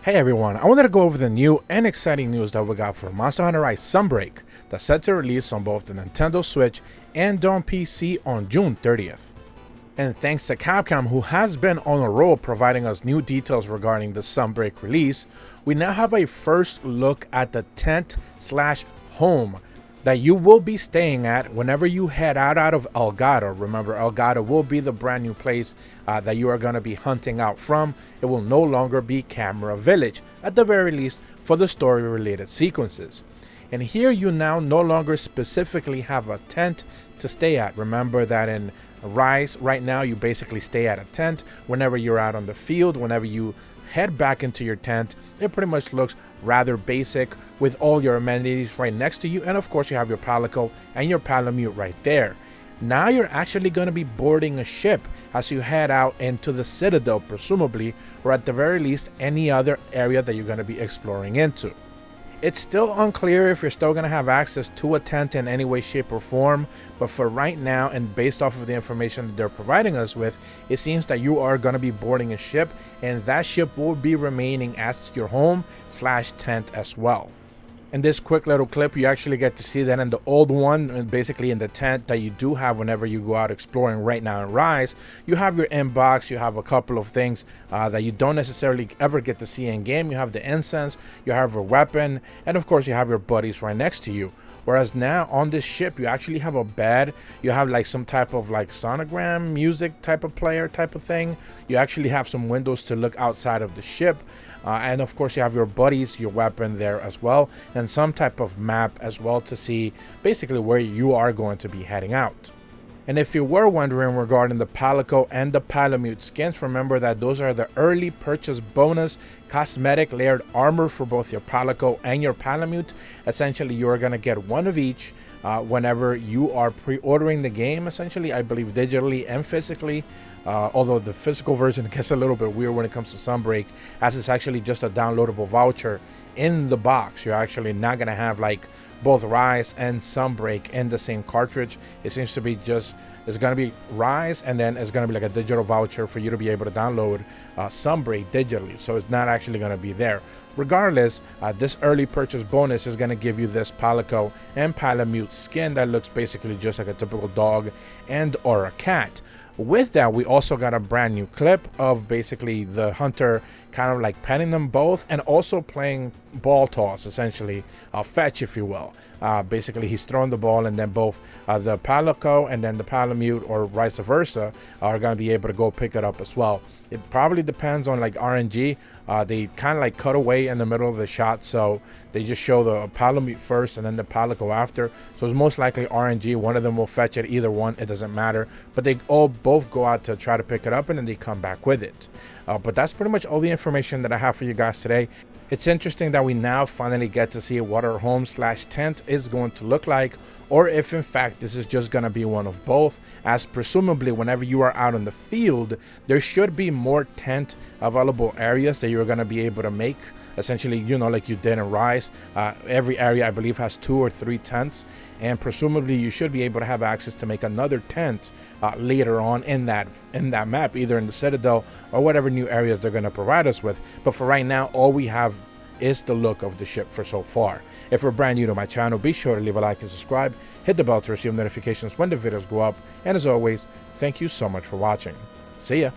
Hey everyone, I wanted to go over the new and exciting news that we got for Monster Hunter Rise Sunbreak that's set to release on both the Nintendo Switch and on PC on June 30th. And thanks to Capcom, who has been on a roll providing us new details regarding the Sunbreak release, we now have a first look at the tent/home that you will be staying at whenever you head out of Elgato. Remember, Elgato will be the brand new place that you are going to be hunting out from. It will no longer be Camera Village, at the very least for the story related sequences. And here you now no longer specifically have a tent to stay at. Remember that in Rise right now you basically stay at a tent whenever you're out on the field. Whenever you head back into your tent, it pretty much looks rather basic with all your amenities right next to you, and of course you have your palico and your palamute right there. Now you're actually going to be boarding a ship as you head out into the Citadel, presumably, or at the very least any other area that you're going to be exploring into. It's still unclear if you're still going to have access to a tent in any way, shape, or form, but for right now, and based off of the information that they're providing us with, it seems that you are going to be boarding a ship, and that ship will be remaining as your home/tent as well. In this quick little clip, you actually get to see that in the old one, and basically in the tent that you do have whenever you go out exploring right now in Rise, you have your inbox, you have a couple of things that you don't necessarily ever get to see in game. You have the incense, you have your weapon, and of course you have your buddies right next to you. Whereas now on this ship, you actually have a bed, you have like some type of like sonogram music type of player type of thing. You actually have some windows to look outside of the ship. And of course you have your buddies, your weapon there as well, and some type of map as well to see basically where you are going to be heading out. And if you were wondering regarding the palico and the palamute skins, remember that those are the early purchase bonus cosmetic layered armor for both your palico and your palamute. Essentially you are going to get one of each whenever you are pre-ordering the game, essentially, I believe digitally and physically. Although the physical version gets a little bit weird when it comes to Sunbreak, as it's actually just a downloadable voucher in the box. You're actually not going to have like both Rise and Sunbreak in the same cartridge. It seems to be just, it's going to be Rise, and then it's going to be like a digital voucher for you to be able to download Sunbreak digitally. So it's not actually going to be there. Regardless, this early purchase bonus is going to give you this palico and palamute skin that looks basically just like a typical dog and or a cat. With that, we also got a brand new clip of basically the hunter kind of like petting them both and also playing ball toss, essentially fetch, if you will. Basically he's throwing the ball, and then both the palico and then the palamute, or vice versa, are going to be able to go pick it up as well. It probably depends on like RNG. They kind of like cut away in the middle of the shot, so they just show the palamute first and then the palico after. So it's most likely RNG. One of them will fetch it, either one, it doesn't matter, but they all both go out to try to pick it up, and then they come back with it. But that's pretty much all the information that I have for you guys today. It's interesting that we now finally get to see what our home/tent is going to look like, or if in fact this is just going to be one of both, as presumably whenever you are out in the field, there should be more tent available areas that you're going to be able to make. Essentially, you know, like you did in Rise, every area I believe has 2 or 3 tents, and presumably you should be able to have access to make another tent later on in that map, either in the Citadel or whatever new areas they're going to provide us with. But for right now, all we have is the look of the ship for so far. If you're brand new to my channel, be sure to leave a like and subscribe, hit the bell to receive notifications when the videos go up, and as always, thank you so much for watching. See ya.